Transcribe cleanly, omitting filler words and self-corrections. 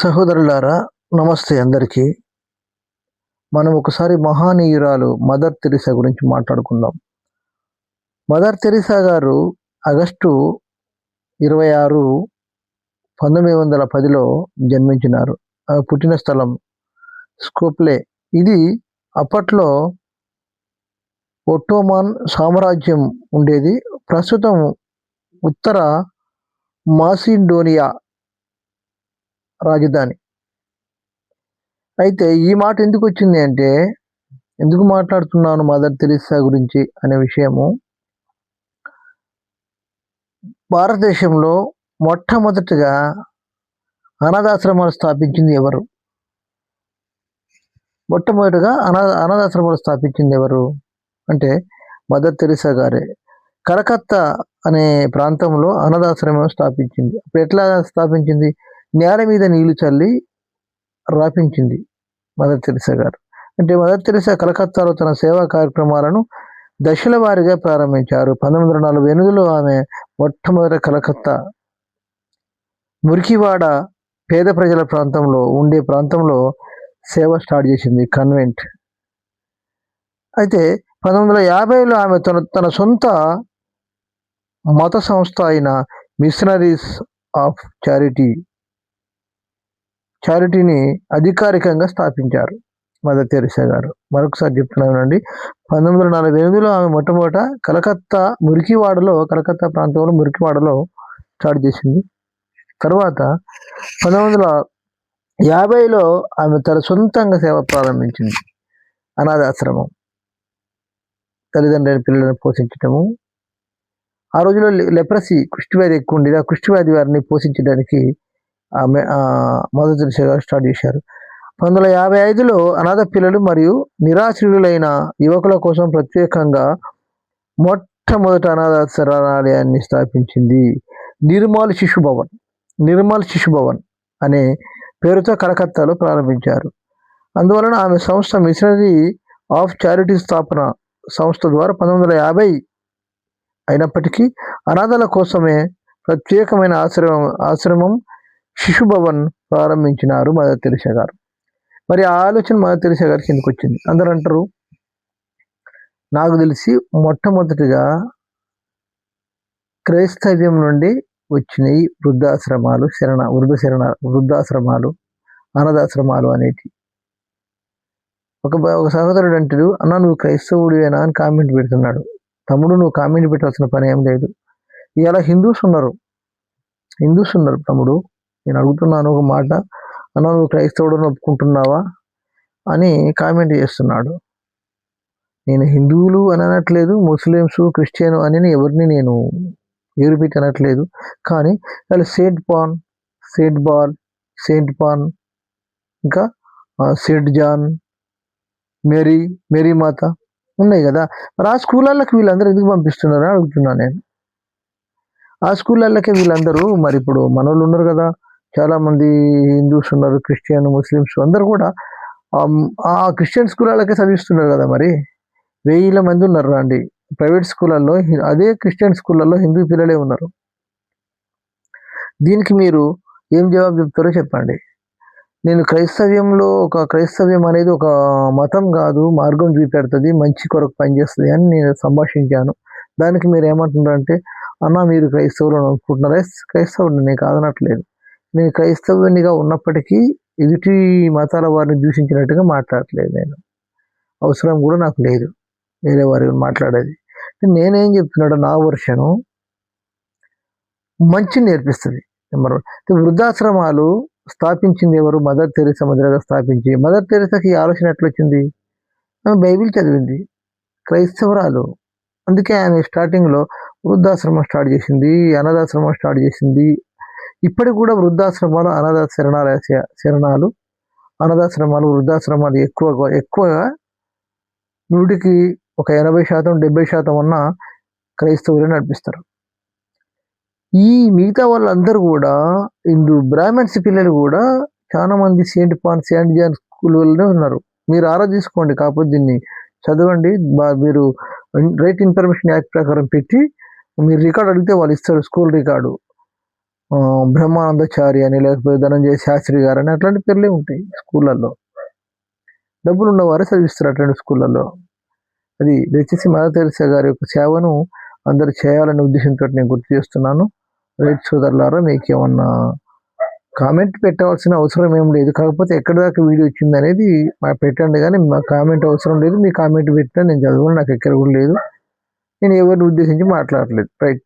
సహోదరులారా, నమస్తే అందరికీ. మనం ఒకసారి మహానీయురాలు మదర్ తెరిసా గురించి మాట్లాడుకుందాం. మదర్ తెరిసా గారు ఆగస్టు 26, 1910లో జన్మించినారు. ఆమె పుట్టిన స్థలం స్కోప్లే. ఇది అప్పట్లో ఒట్టోమన్ సామ్రాజ్యం ఉండేది. ప్రస్తుతం ఉత్తర మాసిడోనియా రాజధాని. అయితే ఈ మాట ఎందుకు వచ్చింది అంటే, ఎందుకు మాట్లాడుతున్నాను మదర్ తెరిసా గురించి అనే విషయము, భారతదేశంలో మొట్టమొదటిగా అనాథాశ్రమాలు స్థాపించింది ఎవరు? మొట్టమొదటిగా అనాథాశ్రమాలు స్థాపించింది ఎవరు అంటే మదర్ తెరిసా గారే. కలకత్తా అనే ప్రాంతంలో అనాథాశ్రమం స్థాపించింది. అప్పుడు ఎట్లా స్థాపించింది? నేల మీద నీళ్లు చల్లి రాపించింది మదర్ తెరిసా గారు. అంటే మదర్ తెరిసా కలకత్తాలో తన సేవా కార్యక్రమాలను దశల వారీగా ప్రారంభించారు. 1948లో ఆమె మొట్టమొదటి కలకత్తా మురికివాడ పేద ప్రజల ప్రాంతంలో సేవ స్టార్ట్ చేసింది, కన్వెంట్. అయితే 1950లో ఆమె తన సొంత మత సంస్థ అయిన మిషనరీస్ ఆఫ్ చారిటీని అధికారికంగా స్థాపించారు మదర్ తెరిసా గారు. మరొకసారి చెప్తున్నానండి, 1948లో ఆమె మొట్టమొదట కలకత్తా ప్రాంతంలో మురికివాడలో స్టార్ట్ చేసింది. తర్వాత 1950లో ఆమె తన సొంతంగా సేవ ప్రారంభించింది. అనాథాశ్రమం, తల్లిదండ్రుల పిల్లలను పోషించటము. ఆ రోజుల్లో లెప్రసీ, కుష్ఠవ్యాధి ఎక్కువ ఉండేది. ఆ కుష్ఠవ్యాధి వారిని పోషించడానికి ఆమె మదర్ తెరిసా గారు స్టార్ట్ చేశారు. 1955లో అనాథ పిల్లలు మరియు నిరాశ్రయులైన యువకుల కోసం ప్రత్యేకంగా మొట్టమొదటి అనాథ శరణాలయాన్ని స్థాపించింది. నిర్మల్ శిశు భవన్ అనే పేరుతో కలకత్తాలో ప్రారంభించారు. అందువలన ఆమె సంస్థ మిషనరీ ఆఫ్ చారిటీ స్థాపన సంస్థ ద్వారా 1950 అయినప్పటికీ అనాథల కోసమే ప్రత్యేకమైన ఆశ్రమం శిశు భవన్ ప్రారంభించినారు మదర్ తెరిసా గారు. మరి ఆ ఆలోచన మదర్ తెరిసా గారికి ఎందుకు వచ్చింది? అందరూ అంటారు, నాకు తెలిసి మొట్టమొదటిగా క్రైస్తవ్యం నుండి వచ్చినాయి వృద్ధాశ్రమాలు, అనాథాశ్రమాలు అనేటి. ఒక సహోదరుడు అంటాడు, అన్న నువ్వు క్రైస్తవుడివేనా అని కామెంట్ పెడుతున్నాడు. తమ్ముడు, నువ్వు కామెంట్ పెట్టాల్సిన పని ఏం లేదు. ఇలా హిందూస్ ఉన్నారు తమ్ముడు. నేను అడుగుతున్నాను ఒక మాట, అన్న నువ్వు క్రైస్తవుడు ఒప్పుకుంటున్నావా అని కామెంట్ చేస్తున్నాడు. నేను హిందువులు అని అనట్లేదు, ముస్లిమ్స్, క్రిస్టియన్ అని ఎవరిని నేను ఏరుపెట్టి అనట్లేదు. కానీ వాళ్ళు సెయింట్ పాల్, ఇంకా సెయింట్ జాన్, మేరీ మాత ఉన్నాయి కదా. మరి ఆ స్కూళ్ళకి వీళ్ళందరూ ఎందుకు పంపిస్తున్నారని అడుగుతున్నాను నేను. ఆ స్కూళ్ళకే వీళ్ళందరూ, మరి ఇప్పుడు మనోళ్ళు ఉన్నారు కదా, చాలా మంది హిందూస్ ఉన్నారు, క్రిస్టియన్, ముస్లిమ్స్ అందరూ కూడా ఆ క్రిస్టియన్ స్కూళ్ళకే చదివిస్తున్నారు కదా. మరి 1000 మంది ఉన్నారు అండి ప్రైవేట్ స్కూళ్ళల్లో, అదే క్రిస్టియన్ స్కూళ్ళల్లో హిందూ పిల్లలే ఉన్నారు. దీనికి మీరు ఏం జవాబు చెప్తారో చెప్పండి. నేను క్రైస్తవ్యం అనేది ఒక మతం కాదు, మార్గం చూపెడుతుంది, మంచి కొరకు పనిచేస్తుంది అని నేను సంభాషించాను. దానికి మీరు ఏమంటున్నారంటే, అన్న మీరు క్రైస్తవులు అనుకుంటున్నారా? క్రైస్తవుడిని నేను కాదనట్లేదు. నేను క్రైస్తవునిగా ఉన్నప్పటికీ ఎదుటి మతాల వారిని దూషించినట్టుగా మాట్లాడట్లేదు. నేను అవసరం కూడా నాకు లేదు వేరే వారి మాట్లాడేది. నేనేం చెప్తున్నాడో నా వర్షను మంచి నేర్పిస్తుంది. వృద్ధాశ్రమాలు స్థాపించింది ఎవరు? మదర్ తెరిసా మొదలుగా స్థాపించి. మదర్ తెరిసాకి ఈ ఆలోచన ఎట్లొచ్చింది? ఆమె బైబిల్ చదివింది, క్రైస్తవరాలు. అందుకే ఆమె స్టార్టింగ్లో వృద్ధాశ్రమం స్టార్ట్ చేసింది, అనాథాశ్రమం స్టార్ట్ చేసింది. ఇప్పటికి కూడా వృద్ధాశ్రమాలు, వృద్ధాశ్రమాలు ఎక్కువగా 100కి ఒక 80%, 70% ఉన్న క్రైస్తవులే నడిపిస్తారు. ఈ మిగతా వాళ్ళందరూ కూడా బ్రాహ్మణ్స్ పిల్లలు కూడా చాలా మంది సెయింట్ జాన్ స్కూల్లోనే ఉన్నారు. మీరు ఆరా తీసుకోండి, కాకపోతే దీన్ని చదవండి. మీరు రైట్ ఇన్ఫర్మేషన్ యాక్ట్ ప్రకారం పెట్టి మీరు రికార్డు అడిగితే వాళ్ళు ఇస్తారు, స్కూల్ రికార్డు. బ్రహ్మానందచారి అని, లేకపోతే ధనంజయ శాస్త్రి గారు అని అట్లాంటి పేర్లే ఉంటాయి స్కూళ్ళల్లో. డబ్బులు ఉన్నవారే చదివిస్తారు అట్లాంటి స్కూళ్ళల్లో. అది దయచేసి మదర్ తెరెసా గారి యొక్క సేవను అందరూ చేయాలనే ఉద్దేశంతో నేను గుర్తు చేస్తున్నాను. రైతు సోదరులారా, మీకేమన్నా కామెంట్ పెట్టవలసిన అవసరం ఏం లేదు. కాకపోతే ఎక్కడి దాకా వీడియో వచ్చింది అనేది పెట్టండి, కానీ మా కామెంట్ అవసరం లేదు. మీ కామెంట్ పెట్టినా నేను చదవను, నాకు ఎక్కడ కూడా లేదు. నేను ఎవరిని ఉద్దేశించి మాట్లాడలేదు. రైట్.